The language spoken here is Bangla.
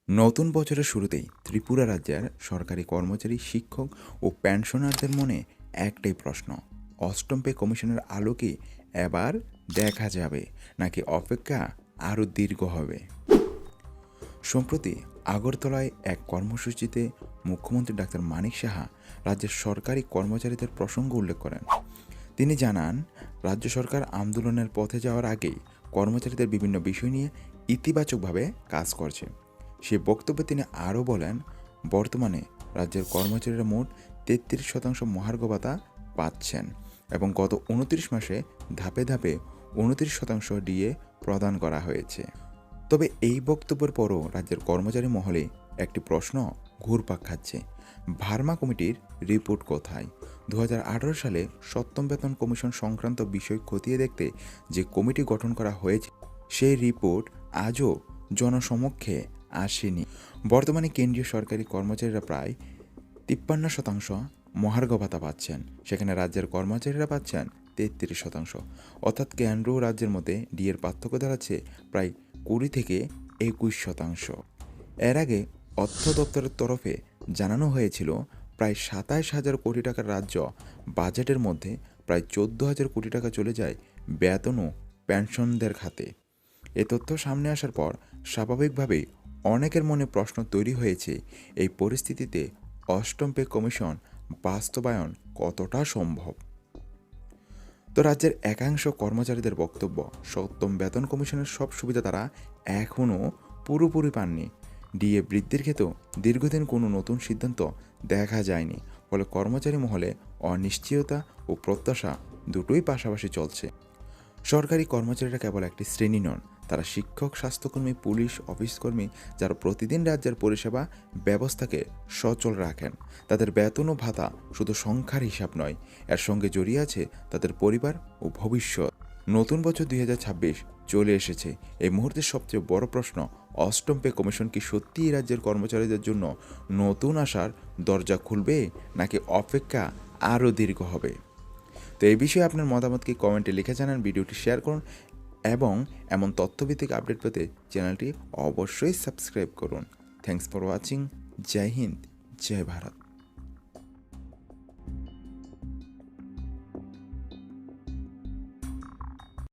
নতুন বছরের শুরুতেই ত্রিপুরা রাজ্যের সরকারি কর্মচারী, শিক্ষক ও পেনশনারদের মনে একটাই প্রশ্ন, অষ্টম পে কমিশনের আলো কি এবার দেখা যাবে নাকি অপেক্ষা আরও দীর্ঘ হবে? সম্প্রতি আগরতলায় এক কর্মসূচিতে মুখ্যমন্ত্রী ডাক্তার মানিক সাহা রাজ্যের সরকারি কর্মচারীদের প্রসঙ্গ উল্লেখ করেন। তিনি জানান, রাজ্য সরকার আন্দোলনের পথে যাওয়ার আগেই কর্মচারীদের বিভিন্ন বিষয় নিয়ে ইতিবাচকভাবে কাজ করছে। সে বক্তব্যে তিনি আরও বলেন, বর্তমানে রাজ্যের কর্মচারীরা মোট 33% মহার্ঘ ভাতা পাচ্ছেন এবং গত 29 মাসে ধাপে ধাপে 29% ডিএ প্রদান করা হয়েছে। তবে এই বক্তব্যের পরও রাজ্যের কর্মচারী মহলে একটি প্রশ্ন ঘুরপাক খাচ্ছে, ভার্মা কমিটির রিপোর্ট কোথায়? 2018 সালে সপ্তম বেতন কমিশন সংক্রান্ত বিষয় খতিয়ে দেখতে যে কমিটি গঠন করা হয়েছে সেই রিপোর্ট আজও জনসমক্ষে আসেনি। বর্তমানে কেন্দ্রীয় সরকারি কর্মচারীরা প্রায় 53% মহার্ঘ ভাতা পাচ্ছেন, সেখানে রাজ্যের কর্মচারীরা পাচ্ছেন 33%, অর্থাৎ কেন্দ্র ও রাজ্যের মধ্যে ডিএর পার্থক্য দাঁড়াচ্ছে প্রায় 20 থেকে 21%। এর আগে অর্থ দপ্তরের তরফে জানানো হয়েছিল প্রায় 27,000 কোটি টাকার রাজ্য বাজেটের মধ্যে প্রায় 14,000 কোটি টাকা চলে যায় বেতন ও পেনশনদের খাতে। এ তথ্য সামনে আসার পর স্বাভাবিকভাবেই অনেকের মনে প্রশ্ন তৈরি হয়েছে, এই পরিস্থিতিতে অষ্টম পে কমিশন বাস্তবায়ন কতটা সম্ভব? তো রাজ্যের একাংশ কর্মচারীদের বক্তব্য, সপ্তম বেতন কমিশনের সব সুবিধা তারা এখনও পুরোপুরি পাননি। ডিএ বৃদ্ধির ক্ষেত্রেও দীর্ঘদিন কোনো নতুন সিদ্ধান্ত দেখা যায়নি, ফলে কর্মচারী মহলে অনিশ্চয়তা ও প্রত্যাশা দুটোই পাশাপাশি চলছে। সরকারি কর্মচারীরা কেবল একটি শ্রেণী নন, তারা শিক্ষক, স্বাস্থ্যকর্মী, পুলিশ, অফিসকর্মী, যারা প্রতিদিন রাজ্যের পরিষেবা ব্যবস্থাকে সচল রাখেন। তাদের বেতন ও ভাতা শুধু সংখ্যার হিসাব নয়, এর সঙ্গে জড়িয়ে আছে তাদের পরিবার ও ভবিষ্যৎ। নতুন বছর 2026 চলে এসেছে। এই মুহূর্তের সবচেয়ে বড় প্রশ্ন, অষ্টম পে কমিশন কি সত্যিই রাজ্যের কর্মচারীদের জন্য নতুন আশার দরজা খুলবে নাকি অপেক্ষা আরও দীর্ঘ হবে? তো এই বিষয়ে আপনার মতামত কি কমেন্টে লিখে জানান, ভিডিওটি শেয়ার করুন এবং এমন তথ্যভিত্তিক আপডেট পেতে চ্যানেলটি অবশ্যই সাবস্ক্রাইব করুন। Thanks for watching. জয় হিন্দ, জয় ভারত।